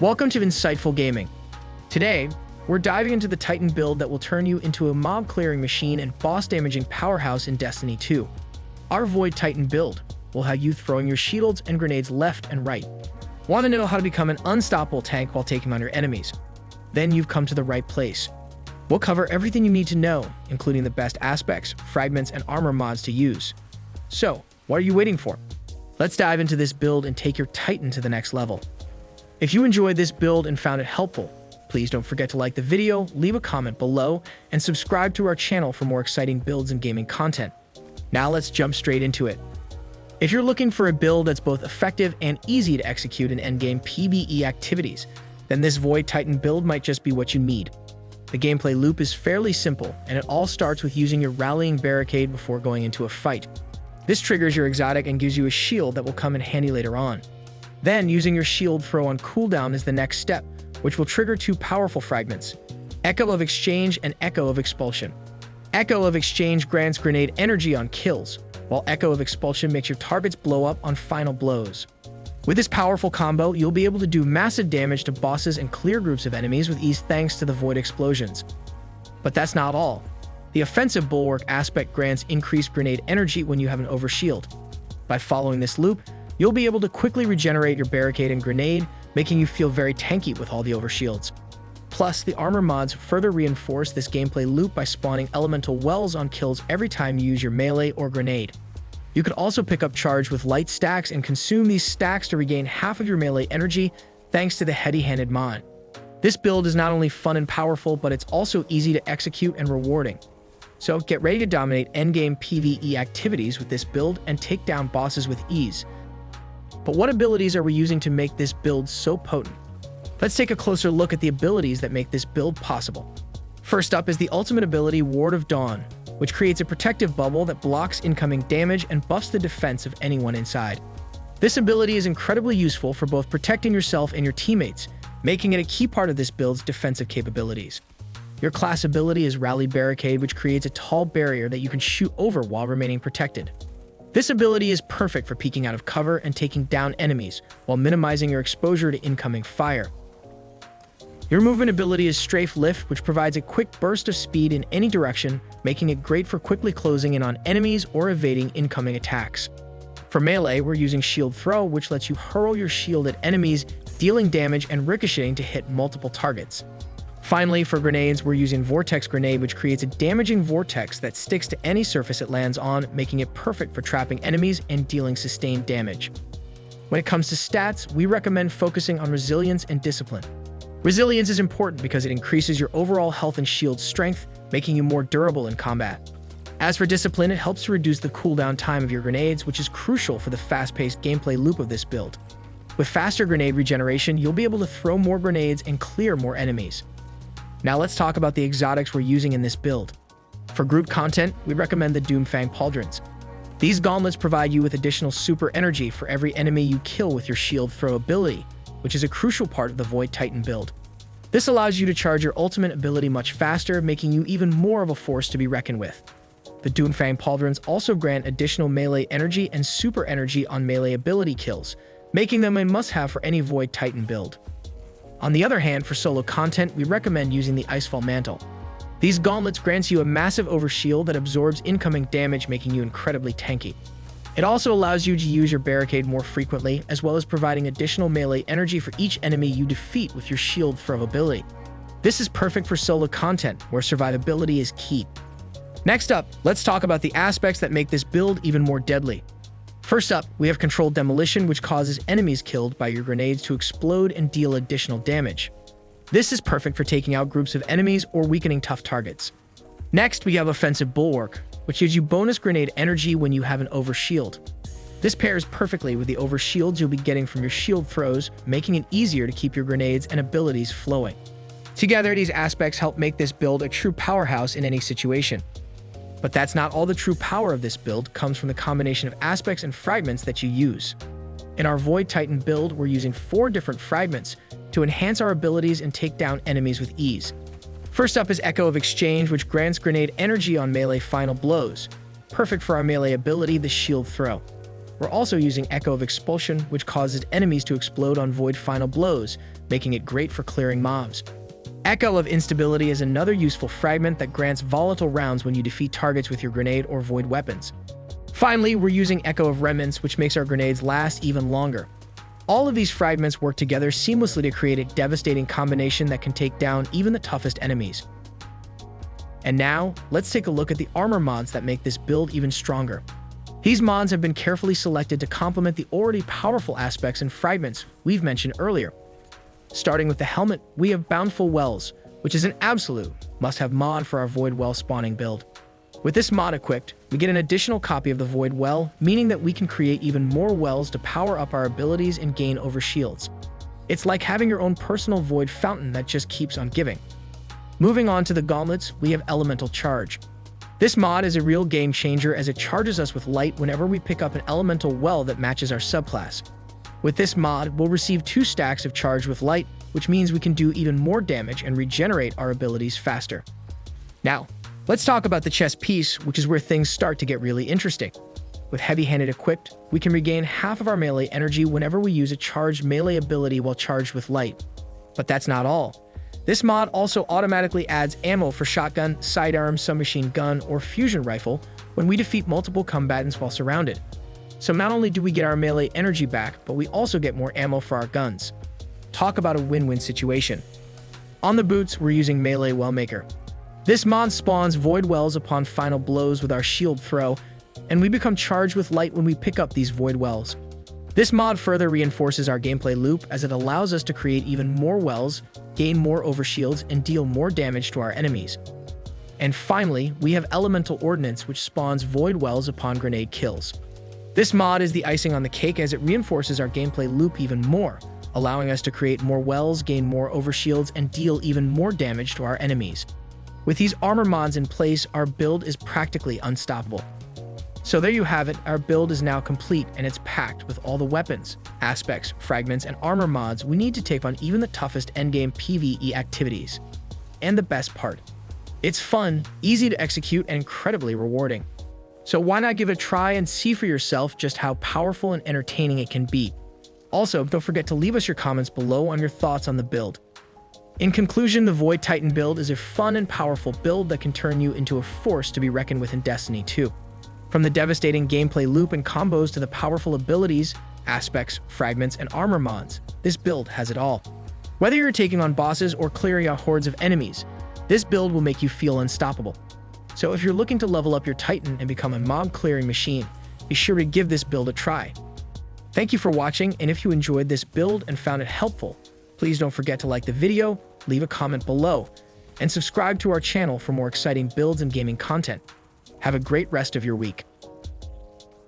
Welcome to Insightful Gaming. Today, we're diving into the Titan build that will turn you into a mob-clearing machine and boss-damaging powerhouse in Destiny 2. Our Void Titan build will have you throwing your shields and grenades left and right. Want to know how to become an unstoppable tank while taking on your enemies? Then you've come to the right place. We'll cover everything you need to know, including the best aspects, fragments, and armor mods to use. So, what are you waiting for? Let's dive into this build and take your Titan to the next level. If you enjoyed this build and found it helpful, please don't forget to like the video, leave a comment below, and subscribe to our channel for more exciting builds and gaming content. Now let's jump straight into it. If you're looking for a build that's both effective and easy to execute in endgame PvE activities, then this Void Titan build might just be what you need. The gameplay loop is fairly simple, and it all starts with using your rallying barricade before going into a fight. This triggers your exotic and gives you a shield that will come in handy later on. Then, using your shield throw on cooldown is the next step, which will trigger two powerful fragments, Echo of Exchange and Echo of Expulsion. Echo of Exchange grants grenade energy on kills, while Echo of Expulsion makes your targets blow up on final blows. With this powerful combo, you'll be able to do massive damage to bosses and clear groups of enemies with ease thanks to the Void Explosions. But that's not all. The Offensive Bulwark aspect grants increased grenade energy when you have an overshield. By following this loop, you'll be able to quickly regenerate your barricade and grenade, making you feel very tanky with all the overshields. Plus, the armor mods further reinforce this gameplay loop by spawning elemental wells on kills every time you use your melee or grenade. You can also pick up charge with light stacks and consume these stacks to regain half of your melee energy thanks to the heavy-handed mod. This build is not only fun and powerful, but it's also easy to execute and rewarding. So get ready to dominate endgame PvE activities with this build and take down bosses with ease. But what abilities are we using to make this build so potent? Let's take a closer look at the abilities that make this build possible. First up is the ultimate ability Ward of Dawn, which creates a protective bubble that blocks incoming damage and buffs the defense of anyone inside. This ability is incredibly useful for both protecting yourself and your teammates, making it a key part of this build's defensive capabilities. Your class ability is Rally Barricade, which creates a tall barrier that you can shoot over while remaining protected. This ability is perfect for peeking out of cover and taking down enemies, while minimizing your exposure to incoming fire. Your movement ability is Strafe Lift, which provides a quick burst of speed in any direction, making it great for quickly closing in on enemies or evading incoming attacks. For melee, we're using Shield Throw, which lets you hurl your shield at enemies, dealing damage and ricocheting to hit multiple targets. Finally, for grenades, we're using Vortex Grenade, which creates a damaging vortex that sticks to any surface it lands on, making it perfect for trapping enemies and dealing sustained damage. When it comes to stats, we recommend focusing on Resilience and Discipline. Resilience is important because it increases your overall health and shield strength, making you more durable in combat. As for Discipline, it helps to reduce the cooldown time of your grenades, which is crucial for the fast-paced gameplay loop of this build. With faster grenade regeneration, you'll be able to throw more grenades and clear more enemies. Now let's talk about the exotics we're using in this build. For group content, we recommend the Doomfang Pauldrons. These gauntlets provide you with additional super energy for every enemy you kill with your shield throw ability, which is a crucial part of the Void Titan build. This allows you to charge your ultimate ability much faster, making you even more of a force to be reckoned with. The Doomfang Pauldrons also grant additional melee energy and super energy on melee ability kills, making them a must-have for any Void Titan build. On the other hand, for solo content, we recommend using the Icefall Mantle. These gauntlets grants you a massive overshield that absorbs incoming damage, making you incredibly tanky. It also allows you to use your barricade more frequently, as well as providing additional melee energy for each enemy you defeat with your shield throw ability. This is perfect for solo content, where survivability is key. Next up, let's talk about the aspects that make this build even more deadly. First up, we have Controlled Demolition, which causes enemies killed by your grenades to explode and deal additional damage. This is perfect for taking out groups of enemies or weakening tough targets. Next, we have Offensive Bulwark, which gives you bonus grenade energy when you have an overshield. This pairs perfectly with the overshields you'll be getting from your shield throws, making it easier to keep your grenades and abilities flowing. Together, these aspects help make this build a true powerhouse in any situation. But that's not all. The true power of this build comes from the combination of aspects and fragments that you use. In our Void Titan build, we're using 4 different fragments to enhance our abilities and take down enemies with ease. First up is Echo of Exchange, which grants grenade energy on melee final blows, perfect for our melee ability, the Shield Throw. We're also using Echo of Expulsion, which causes enemies to explode on Void final blows, making it great for clearing mobs. Echo of Instability is another useful fragment that grants volatile rounds when you defeat targets with your grenade or Void weapons. Finally, we're using Echo of Remnants, which makes our grenades last even longer. All of these fragments work together seamlessly to create a devastating combination that can take down even the toughest enemies. And now, let's take a look at the armor mods that make this build even stronger. These mods have been carefully selected to complement the already powerful aspects and fragments we've mentioned earlier. Starting with the helmet, we have Bountiful Wells, which is an absolute must-have mod for our Void Well spawning build. With this mod equipped, we get an additional copy of the Void Well, meaning that we can create even more wells to power up our abilities and gain over shields. It's like having your own personal Void fountain that just keeps on giving. Moving on to the gauntlets, we have Elemental Charge. This mod is a real game changer as it charges us with light whenever we pick up an elemental well that matches our subclass. With this mod, we'll receive 2 stacks of charge with light, which means we can do even more damage and regenerate our abilities faster. Now, let's talk about the chest piece, which is where things start to get really interesting. With heavy-handed equipped, we can regain half of our melee energy whenever we use a charged melee ability while charged with light. But that's not all. This mod also automatically adds ammo for shotgun, sidearm, submachine gun, or fusion rifle when we defeat multiple combatants while surrounded. So not only do we get our melee energy back, but we also get more ammo for our guns. Talk about a win-win situation. On the boots, we're using Melee Wellmaker. This mod spawns Void Wells upon final blows with our shield throw, and we become charged with light when we pick up these Void Wells. This mod further reinforces our gameplay loop as it allows us to create even more wells, gain more overshields, and deal more damage to our enemies. And finally, we have Elemental Ordnance, which spawns Void Wells upon grenade kills. This mod is the icing on the cake as it reinforces our gameplay loop even more, allowing us to create more wells, gain more overshields, and deal even more damage to our enemies. With these armor mods in place, our build is practically unstoppable. So there you have it, our build is now complete and it's packed with all the weapons, aspects, fragments, and armor mods we need to take on even the toughest endgame PvE activities. And the best part, it's fun, easy to execute, and incredibly rewarding. So why not give it a try and see for yourself just how powerful and entertaining it can be. Also, don't forget to leave us your comments below on your thoughts on the build. In conclusion, the Void Titan build is a fun and powerful build that can turn you into a force to be reckoned with in Destiny 2. From the devastating gameplay loop and combos to the powerful abilities, aspects, fragments, and armor mods, this build has it all. Whether you're taking on bosses or clearing out hordes of enemies, this build will make you feel unstoppable. So if you're looking to level up your Titan and become a mob-clearing machine, be sure to give this build a try. Thank you for watching, and if you enjoyed this build and found it helpful, please don't forget to like the video, leave a comment below, and subscribe to our channel for more exciting builds and gaming content. Have a great rest of your week.